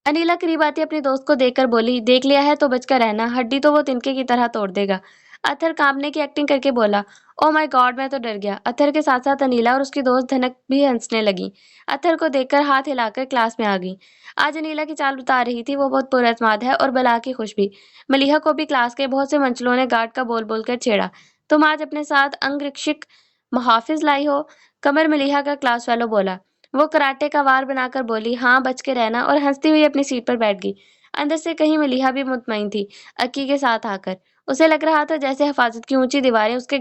انیلا قریب آتی اپنے دوست کو دیکھ کر بولی، دیکھ لیا ہے تو بچ کر رہنا، ہڈی تو وہ تنکے کی طرح توڑ دے گا۔ اتھر کانپنے کی ایکٹنگ کر کے بولا، او مائی گاڈ میں تو ڈر گیا۔ اتھر کے ساتھ ساتھ انیلا اور اس کی دوست دھنک بھی ہنسنے لگیں۔ اتھر کو دیکھ کر ہاتھ ہلا کر کلاس میں آ گئیں۔ آج انیلا کی چال بتا رہی تھی، وہ بہت پراعتماد ہے اور بلا کی خوش بھی۔ ملیحہ کو بھی کلاس کے بہت سے منچلوں نے گارڈ کا بول بول کر چھیڑا، تم آج اپنے ساتھ انگ رکشک محافظ لائی ہو؟ قمر ملیحہ کا کلاس فیلو بولا۔ وہ کراٹے کا وار بنا کر بولی، ہاں بچ کے رہنا، اور ہنستی ہوئی اپنی سیٹ پر بیٹھ گئی۔ اندر سے کہیں ملیحہ بھی مطمئن تھی اکی کے ساتھ آ کر۔ اسے لگ رہا تھا جیسے حفاظت کی اونچی دیواریں اس کے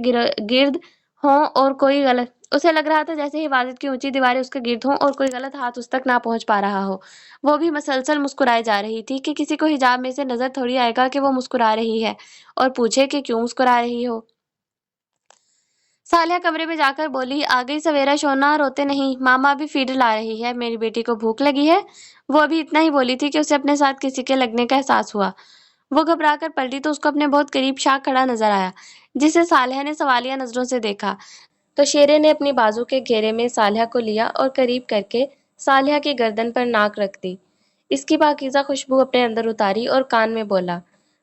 گرد ہوں اور کوئی غلط ہاتھ اس تک نہ پہنچ پا رہا ہو۔ وہ بھی مسلسل مسکرائے جا رہی تھی کہ کسی کو حجاب میں سے نظر تھوڑی آئے گا کہ وہ مسکرا رہی ہے اور پوچھے کہ کیوں مسکرا رہی ہو۔ صالحہ کمرے میں جا کر بولی، آ گئی سویرا شونا، روتے نہیں، ماما ابھی فیڈر لا رہی ہے، میری بیٹی کو بھوک لگی ہے۔ وہ ابھی اتنا ہی بولی تھی کہ اسے اپنے ساتھ کسی کے لگنے کا احساس ہوا۔ وہ گھبرا کر پلٹی تو اس کو اپنے بہت قریب شاہ کھڑا نظر آیا، جسے صالحہ نے سوالیہ نظروں سے دیکھا، تو شیرے نے اپنی بازو کے گھیرے میں صالحہ کو لیا اور قریب کر کے صالحہ کی گردن پر ناک رکھ دی، اس کی پاکیزہ خوشبو اپنے اندر اتاری اور کان میں بولا،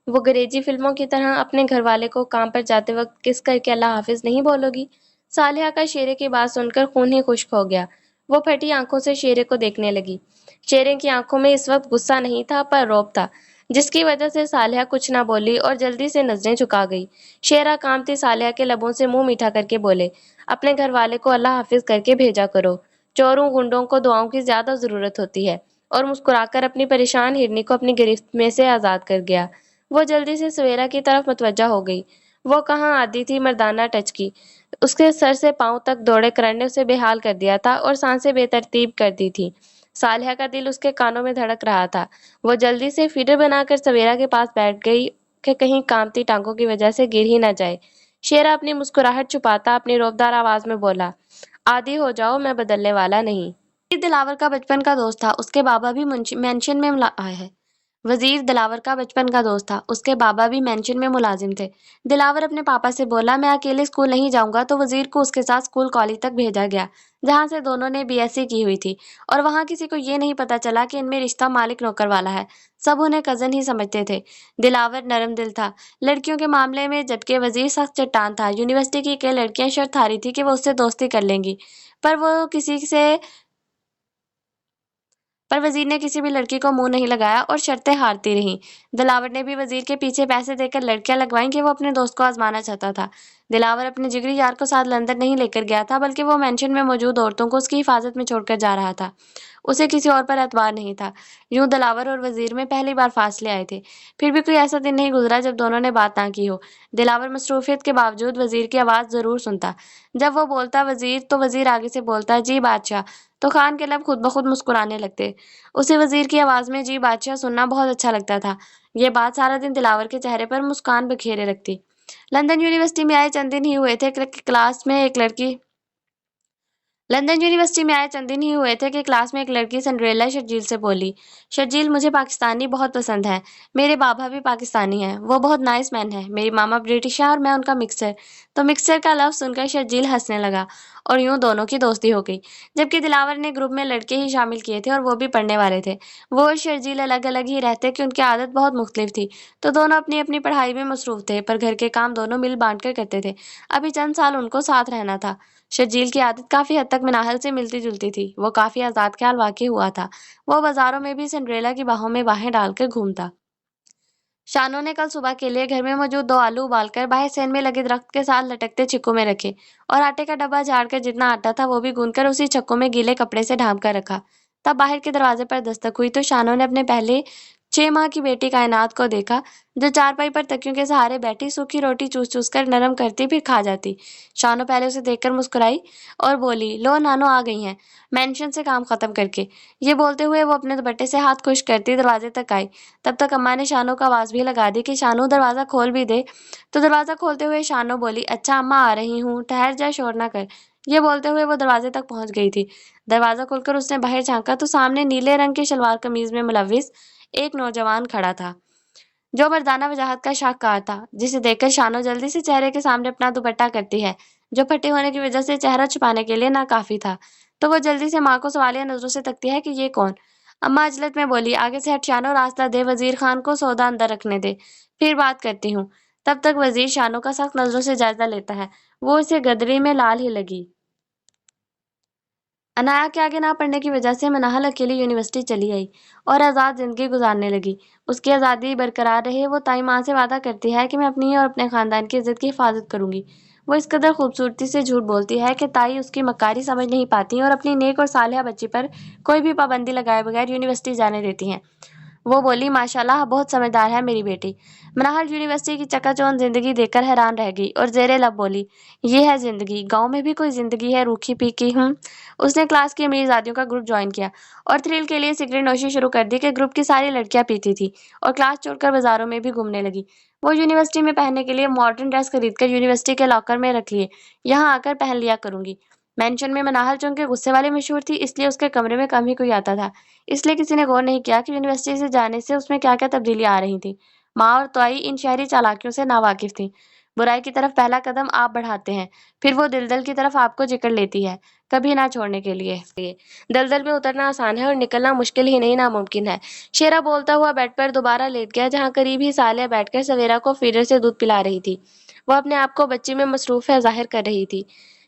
وہ انگریزی فلموں کی طرح اپنے گھر والے کو کام پر جاتے وقت کس کر کے اللہ حافظ نہیں بولو گی؟ صالحہ کا شیرے کی بات سن کر خون ہی خشک ہو گیا۔ وہ پھٹی آنکھوں سے شیرے کو دیکھنے لگی۔ شیریں کی آنکھوں میں اس وقت غصہ نہیں تھا پر رعب تھا، جس کی وجہ سے صالحہ کچھ نہ بولی اور جلدی سے نظریں جھکا گئی۔ شیرہ کامتی صالحہ کے لبوں سے منہ میٹھا کر کے بولے، اپنے گھر والے کو اللہ حافظ کر کے بھیجا کرو، چوروں گنڈوں کو دعاؤں کی زیادہ ضرورت ہوتی ہے، اور مسکرا کر اپنی پریشان ہرنی کو اپنی گرفت میں سے آزاد کر گیا۔ وہ جلدی سے سویرا کی طرف متوجہ ہو گئی۔ وہ کہاں آتی تھی مردانہ ٹچ کی، اس کے سر سے پاؤں تک دوڑے کرن نے اسے بے حال کر دیا تھا اور سانسیں بے ترتیب کر دی تھی۔ صالحہ کا دل اس کے کانوں میں دھڑک رہا تھا۔ وہ جلدی سے فیڈر بنا کر سویرا کے پاس بیٹھ گئی کہ کہیں کامتی ٹانگوں کی وجہ سے گر ہی نہ جائے۔ شیرا اپنی مسکراہٹ چھپاتا اپنی روبدار آواز میں بولا، عادی ہو جاؤ، میں بدلنے والا نہیں۔ وزیر دلاور کا بچپن کا دوست تھا، اس کے بابا بھی مینشن میں وزیر دلاور کا بچپن کا دوست تھا، اس کے بابا بھی مینشن میں ملازم تھے۔ دلاور اپنے پاپا سے بولا، میں اکیلے اسکول نہیں جاؤں گا، تو وزیر کو اس کے ساتھ اسکول کالج تک بھیجا گیا، جہاں سے دونوں نے بی ایس سی کی ہوئی تھی، اور وہاں کسی کو یہ نہیں پتا چلا کہ ان میں رشتہ مالک نوکر والا ہے، سب انہیں کزن ہی سمجھتے تھے۔ دلاور نرم دل تھا لڑکیوں کے معاملے میں، جبکہ وزیر سخت چٹان تھا۔ یونیورسٹی کی کئی لڑکیاں شرط ہاری تھی کہ وہ اس سے دوستی کر لیں گی، پر وزیر نے کسی بھی لڑکی کو منہ نہیں لگایا اور شرطیں ہارتی رہیں۔ دلاور نے بھی وزیر کے پیچھے پیسے دے کر لڑکیاں لگوائیں کہ وہ اپنے دوست کو آزمانا چاہتا تھا۔ دلاور اپنے جگری یار کو ساتھ لندن نہیں لے کر گیا تھا، بلکہ وہ مینشن میں موجود عورتوں کو اس کی حفاظت میں چھوڑ کر جا رہا تھا۔ اسے کسی اور پر اعتبار نہیں تھا۔ یوں دلاور اور وزیر میں پہلی بار فاصلے آئے تھے، پھر بھی کوئی ایسا دن نہیں گزرا جب دونوں نے بات نہ کی ہو۔ دلاور مصروفیت کے باوجود وزیر کی آواز ضرور سنتا۔ جب وہ بولتا وزیر تو وزیر آگے سے بولتا جی بادشاہ، تو خان کے لب خود بخود مسکرانے لگتے۔ اسے وزیر کی آواز میں جی بادشاہ سننا بہت اچھا لگتا تھا۔ یہ بات سارا دن دلاور کے چہرے پر مسکان بکھیرے رکھتی۔ لندن یونیورسٹی میں آئے چند دن ہی ہوئے تھے کہ کلاس میں ایک لڑکی سنڈریلا شرجیل سے بولی، شرجیل مجھے پاکستانی بہت پسند ہے، میرے بابا بھی پاکستانی ہیں، وہ بہت نائس مین ہے، میری ماما برٹش ہے اور میں ان کا مکسر۔ تو مکسر کا لفظ سن کر شرجیل ہنسنے لگا اور یوں دونوں کی دوستی ہو گئی۔ جبکہ دلاور نے گروپ میں لڑکے ہی شامل کیے تھے اور وہ بھی پڑھنے والے تھے۔ وہ اور شرجیل الگ الگ ہی رہتے کہ ان کی عادت بہت مختلف تھی، تو دونوں اپنی اپنی پڑھائی میں مصروف تھے، پر گھر کے کام دونوں مل بانٹ کر کرتے تھے۔ ابھی چند سال ان کو ساتھ رہنا تھا۔ شرجیل کی عادت کافی حد تک مناہل سے ملتی جلتی تھی۔ وہ کافی آزاد خیال واقع ہوا تھا۔ وہ بازاروں میں بھی سنڈریلا کی باہوں میں باہیں ڈال کر گھومتا۔ شانو نے کل صبح کے لیے گھر میں موجود 2 آلو ابال کر باہر سین میں لگے درخت کے ساتھ لٹکتے چھکوں میں رکھے، اور آٹے کا ڈبہ جھاڑ کر جتنا آٹا تھا وہ بھی گوندھ کر اسی چھکوں میں گیلے کپڑے سے ڈھانپ کر رکھا۔ تب باہر کے دروازے پر دستک ہوئی تو شانو نے اپنے پہلے 6 ماہ کی بیٹی کائنات کو دیکھا، جو چارپائی پر تکیوں کے سہارے بیٹھی سوکھی روٹی چوس چوس کر نرم کرتی پھر کھا جاتی۔ شانو پہلے اسے دیکھ کر مسکرائی اور بولی، لو نانو آ گئی ہیں، مینشن سے کام ختم کر کے۔ یہ بولتے ہوئے وہ اپنے دوپٹے سے ہاتھ خشک کرتی دروازے تک آئی۔ تب تک اماں نے شانو کو آواز بھی لگا دی کہ شانو دروازہ کھول بھی دے، تو دروازہ کھولتے ہوئے شانو بولی، اچھا اماں آ رہی ہوں، ٹھہر جا، شور نہ کر۔ یہ بولتے ہوئے وہ دروازے تک پہنچ گئی تھی۔ دروازہ کھول کر اس نے باہر جھانکا تو سامنے نیلے رنگ کے شلوار قمیض میں ملوث ایک نوجوان کھڑا تھا، جو مردانہ وجاہت کا شاہکار تھا، جسے دیکھ کر شانو جلدی سے چہرے کے سامنے اپنا دوپٹہ کرتی ہے، جو پھٹے ہونے کی وجہ سے چہرہ چھپانے کے لیے ناکافی تھا۔ تو وہ جلدی سے ماں کو سوالیہ نظروں سے تکتی ہے کہ یہ کون؟ اماں عجلت میں بولی، آگے سے ہٹ شانو، راستہ دے، وزیر خان کو سودا اندر رکھنے دے، پھر بات کرتی ہوں۔ تب تک وزیر شانو کا سخت نظروں سے جائزہ لیتا ہے۔ وہ اسے گدری میں لال ہی لگی۔ انایا کے آگے نہ پڑھنے کی وجہ سے مناہل اکیلی یونیورسٹی چلی آئی اور آزاد زندگی گزارنے لگی۔ اس کی آزادی برقرار رہے، وہ تائی ماں سے وعدہ کرتی ہے کہ میں اپنی اور اپنے خاندان کی عزت کی حفاظت کروں گی۔ وہ اس قدر خوبصورتی سے جھوٹ بولتی ہے کہ تائی اس کی مکاری سمجھ نہیں پاتی اور اپنی نیک اور صالحہ بچی پر کوئی بھی پابندی لگائے بغیر یونیورسٹی جانے دیتی ہیں۔ وہ بولی، ماشاءاللہ بہت سمجھدار ہے میری بیٹی۔ مناہل یونیورسٹی کی چکا چوند زندگی دیکھ کر حیران رہ گئی اور زیر لب بولی، یہ ہے زندگی، گاؤں میں بھی کوئی زندگی ہے روکھی پھیکی؟ اس نے کلاس کی امیر زادیوں کا گروپ جوائن کیا اور تھرل کے لیے سگریٹ نوشی شروع کر دی کہ گروپ کی ساری لڑکیاں پیتی تھی، اور کلاس چھوڑ کر بازاروں میں بھی گھومنے لگی۔ وہ یونیورسٹی میں پہننے کے لیے ماڈرن ڈریس خرید کر یونیورسٹی کے لاکر میں رکھ لیے، یہاں آ کر پہن لیا کروں گی۔ مینشن میں مناہل چونکہ غصے والی مشہور تھی، اس لیے اس کے کمرے میں کم ہی کوئی آتا تھا، اس لیے کسی نے غور نہیں کیا کہ یونیورسٹی سے جانے سے اس میں کیا کیا تبدیلیاں آ رہی تھیں۔ ماں اور توائی ان شہری چالاکیوں سے ناواقف تھیں۔ برائی کی طرف پہلا قدم آپ بڑھاتے ہیں، پھر وہ دلدل کی طرف آپ کو جکڑ لیتی ہے، کبھی نہ چھوڑنے کے لیے۔ دلدل میں اترنا آسان ہے اور نکلنا مشکل ہی نہیں ناممکن ہے۔ شیرا بولتا ہوا بیڈ پر دوبارہ لیٹ گیا، جہاں قریب ہی صالحہ بیٹھ کر سویرا کو فیڈر سے دودھ پلا رہی تھی۔ وہ اپنے آپ کو بچی میں مصروف ظاہر کر رہی تھی۔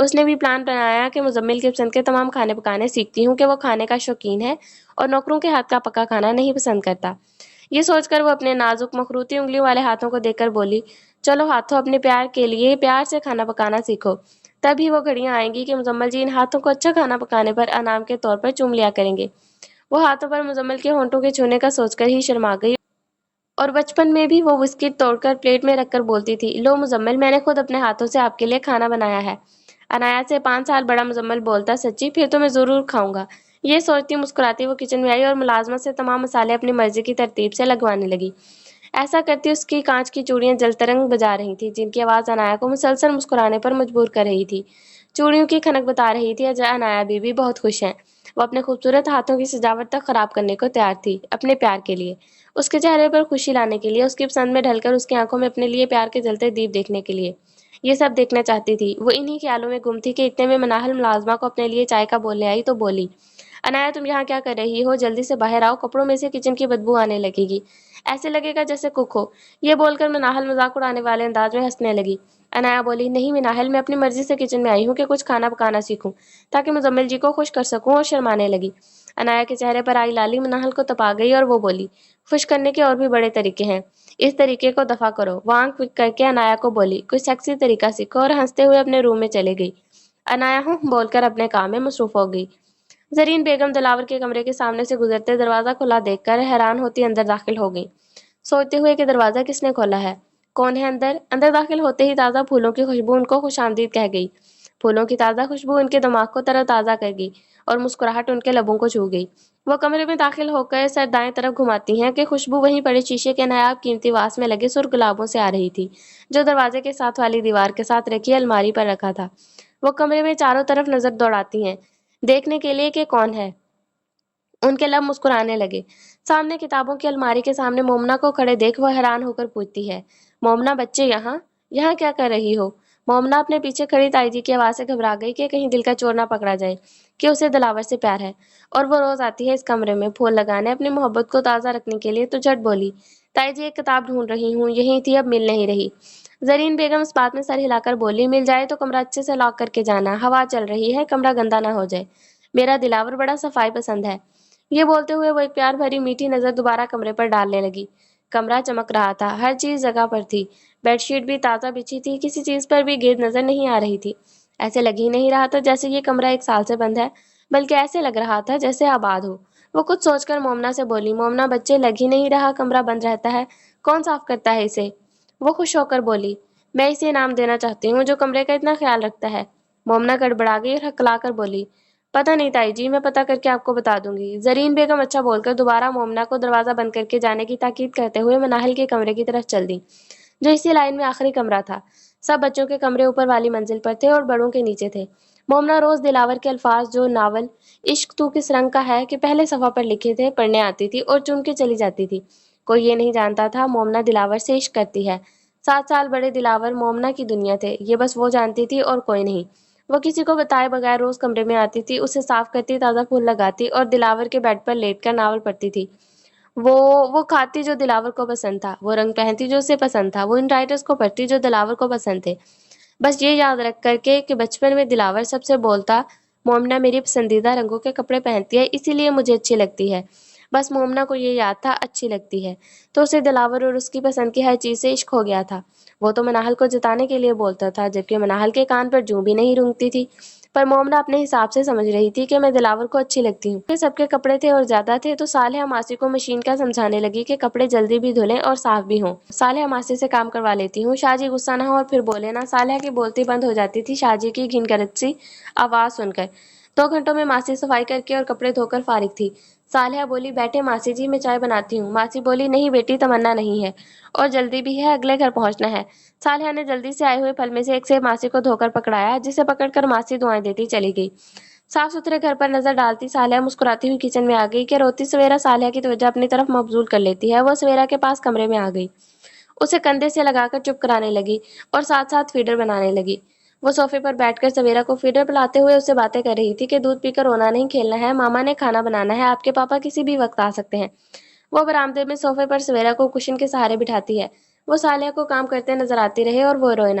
اس نے بھی پلان بنایا کہ مزمل کی پسند کے تمام کھانے پکانے سیکھتی ہوں کہ وہ کھانے کا شوقین ہے اور نوکروں کے ہاتھ کا پکا کھانا نہیں پسند کرتا۔ یہ سوچ کر وہ اپنے نازک مخروطی انگلیوں والے ہاتھوں کو دیکھ کر بولی، چلو ہاتھوں اپنے پیار کے لیے پیار سے کھانا پکانا سیکھو، تب ہی وہ گھڑیاں آئیں گی کہ مزمل جی ان ہاتھوں کو اچھا کھانا پکانے پر انعام کے طور پر چوم لیا کریں گے۔ وہ ہاتھوں پر مزمل کے ہونٹوں کے چھونے کا سوچ کر ہی شرما گئی اور بچپن میں بھی وہ بسکٹ توڑ کر پلیٹ میں رکھ کر بولتی تھی، لو مزمل میں نے خود اپنے ہاتھوں سے آپ کے لیے کھانا بنایا ہے۔ عنایات سے 5 سال بڑا مزمل بولتا، سچی؟ پھر تو میں ضرور کھاؤں گا۔ یہ سوچتی مسکراتی وہ کچن میں آئی اور ملازمت سے تمام مسالے اپنی مرضی کی ترتیب سے لگوانے لگی۔ ایسا کرتی اس کی کانچ کی چوڑیاں جل ترنگ بجا رہی تھیں، جن کی آواز عنایا کو مسلسل مسکرانے پر مجبور کر رہی تھی۔ چوڑیوں کی کھنک بتا رہی تھی عنایا بیوی بہت خوش ہیں۔ وہ اپنے خوبصورت ہاتھوں کی سجاوٹ تک خراب کرنے کو تیار تھی، اپنے پیار کے لیے، اس کے چہرے پر خوشی لانے کے لیے، اس کی پسند میں ڈھل کر اس کی آنکھوں میں اپنے لیے پیار کے جلتے دیپ دیکھنے کے لیے۔ یہ سب دیکھنا چاہتی تھی۔ وہ انہی خیالوں میں گم تھی کہ اتنے میں مناہل ملازمہ کو اپنے لیے چائے کا بول لے آئی تو بولی، عنایا تم یہاں کیا کر رہی ہو؟ جلدی سے باہر آؤ، کپڑوں میں سے کچن کی بدبو آنے لگے گی، ایسے لگے گا جیسے کک ہو۔ یہ بول کر مناہل مذاق اڑانے والے انداز میں ہنسنے لگی۔ عنایا بولی، نہیں مناہل، میں اپنی مرضی سے کچن میں آئی ہوں کہ کچھ کھانا پکانا سیکھوں تاکہ مزمل جی کو خوش کر سکوں، اور شرمانے لگی۔ عنایا کے چہرے پر آئی لالی مناہل کو تپا گئی اور وہ بولی، خوش کرنے کے اور بھی بڑے طریقے ہیں، اس طریقے کو دفع کرو۔ وہ آنکھ فک کر کے عنایا کو بولی، کوئی سیکسی طریقہ سیکھو، اور ہنستے ہوئے اپنے روم میں چلے گئی۔ عنایا ہوں بول کر اپنے کام میں مصروف ہو گئی۔ زرین بیگم دلاور کے کمرے کے سامنے سے گزرتے دروازہ کھلا دیکھ کر حیران ہوتی اندر داخل ہو گئی، سوچتے ہوئے کہ دروازہ کس نے کھولا ہے، کون ہے اندر؟ اندر داخل ہوتے ہی تازہ پھولوں کی خوشبو ان کو خوش آمدید کہہ گئی۔ پھولوں کی تازہ خوشبو ان کے دماغ کو تر و تازہ کر گئی اور مسکراہٹ ان کے لبوں کو چھو گئی۔ وہ کمرے میں داخل ہو کر سر دائیں طرف گھماتی ہیں کہ خوشبو وہیں پڑے شیشے کے نایاب قیمتی واس میں لگے سرخ گلابوں سے آ رہی تھی، جو دروازے کے ساتھ والی دیوار کے ساتھ رکھی الماری پر رکھا تھا۔ وہ کمرے میں چاروں طرف نظر دوڑاتی ہیں، دیکھنے کے لیے کہ کون ہے۔ ان کے لب مسکرانے لگے۔ سامنے کتابوں کی الماری کے سامنے مومنا کو کھڑے دیکھ وہ حیران ہو کر پوچھتی ہے، مومنا بچے یہاں؟ یہاں کیا کر رہی ہو؟ مومنا اپنے پیچھے کھڑی تائی جی کی آواز سے گھبرا گئی کہ کہیں دل کا چور نہ پکڑا جائے کہ اسے دلاور سے پیار ہے اور وہ روز آتی ہے اس کمرے میں پھول لگانے اپنی محبت کو تازہ رکھنے کے لیے، تو جھٹ بولی، تائی جی ایک کتاب ڈھونڈ رہی ہوں، یہی تھی اب مل نہیں رہی۔ زرین بیگم اس بات میں سر ہلا کر بولی، مل جائے تو کمرہ اچھے سے لاک کر کے جانا، ہوا چل رہی ہے، کمرہ گندا نہ ہو جائے، میرا دلاور بڑا صفائی پسند ہے۔ یہ بولتے ہوئے وہ ایک پیار بھری میٹھی نظر دوبارہ کمرے پر ڈالنے لگی۔ کمرہ چمک رہا تھا، ہر چیز جگہ پر تھی، بیڈ شیٹ بھی تازہ بچھی تھی، کسی چیز پر بھی گرد نظر نہیں آ رہی تھی۔ ایسے لگ ہی نہیں رہا تھا جیسے یہ کمرہ 1 سال سے بند ہے، بلکہ ایسے لگ رہا تھا جیسے آباد ہو۔ وہ کچھ سوچ کر مومنا سے بولی، مومنا بچے لگ ہی نہیں رہا کمرہ بند رہتا ہے، کون صاف کرتا ہے اسے؟ وہ خوش ہو کر بولی، میں اسے انعام دینا چاہتی ہوں جو کمرے کا اتنا خیال رکھتا ہے۔ مومنا گڑبڑا گئی اور ہکلا کر بولی، پتہ نہیں تائی جی، میں پتہ کر کے آپ کو بتا دوں گی۔ زرین بیگم اچھا بول کر دوبارہ مومنا کو دروازہ بند کر کے جانے کی تاکید کرتے ہوئے مناہل کے کمرے کی طرف چل دی، جو اسی لائن میں آخری کمرہ تھا۔ سب بچوں کے کمرے اوپر والی منزل پر تھے اور بڑوں کے نیچے تھے۔ مومنا روز دلاور کے الفاظ جو ناول عشق تو کس رنگ کا ہے کہ پہلے صفحہ پر لکھے تھے پڑھنے آتی تھی اور چن کے چلی جاتی تھی۔ کوئی یہ نہیں جانتا تھا مومنا دلاور سے عشق کرتی ہے۔ 7 سال بڑے دلاور مومنا کی دنیا تھے، یہ بس وہ جانتی تھی اور کوئی نہیں۔ وہ کسی کو بتائے بغیر روز کمرے میں آتی تھی، اسے صاف کرتی، تازہ پھول لگاتی اور دلاور کے بیڈ پر لیٹ کر ناول پڑھتی تھی۔ وہ کھاتی جو دلاور کو پسند تھا، وہ رنگ پہنتی جو اسے پسند تھا، وہ ان رائٹرز کو پڑھتی جو دلاور کو پسند تھے۔ بس یہ یاد رکھ کر کے کہ بچپن میں دلاور سب سے بولتا، مومنا میری پسندیدہ رنگوں کے کپڑے پہنتی ہے اسی لیے مجھے اچھی لگتی ہے۔ بس مومنا کو یہ یاد تھا اچھی لگتی ہے، تو اسے دلاور اور اس کی پسند کی ہر چیز سے عشق ہو گیا تھا۔ وہ تو مناہل کو جتانے کے لیے بولتا تھا، جبکہ مناہل کے کان پر جوں بھی نہیں رونگتی تھی، پر مومنا اپنے حساب سے سمجھ رہی تھی کہ میں دلاور کو اچھی لگتی ہوں۔ سب کے کپڑے تھے اور زیادہ تھے تو صالحہ ماسی کو مشین کا سمجھانے لگی کہ کپڑے جلدی بھی دھلیں اور صاف بھی ہوں۔ صالحہ ماسی سے کام کروا لیتی ہوں، شاہ جی غصہ نہ ہو اور پھر بولے نا۔ صالحہ کی بولتی بند ہو جاتی تھی شاہ جی کی گھن گرج سی آواز سن کر۔ 2 گھنٹوں میں ماسی صفائی کر کے اور کپڑے دھو کر فارغ تھی۔ صالحہ بولی، بیٹھے ماسی جی، میں چائے بناتی ہوں۔ ماسی بولی، نہیں بیٹی، تمنا نہیں ہے اور جلدی بھی ہے، اگلے گھر پہنچنا ہے۔ صالحہ نے جلدی سے آئے ہوئے پھل میں سے ایک سے ماسی کو دھو کر پکڑایا، جسے پکڑ کر ماسی دعائیں دیتی چلی گئی۔ صاف ستھرے گھر پر نظر ڈالتی صالحہ مسکراتی ہوئی کچن میں آ گئی کہ روتی سویرا صالحہ کی توجہ اپنی طرف مبذول کر لیتی ہے۔ وہ سویرا کے پاس کمرے میں آ گئی، اسے کندھے سے لگا کر چپ کرانے لگی اور ساتھ ساتھ فیڈر بنانے لگی۔ وہ صوفے پر بیٹھ کر سویرا کو فیڈر پلاتے ہوئے اس سے باتیں کر رہی تھی کہ دودھ پی کر رونا نہیں، کھیلنا ہے، ماما نے کھانا بنانا ہے، آپ کے پاپا کسی بھی وقت آ سکتے ہیں۔ وہ برآمدے میں صوفے پر سویرا کو کشن کے سہارے بٹھاتی ہے۔ وہ صالحہ کو کام کرتے نظر آتی رہے اور وہ روئے نہ۔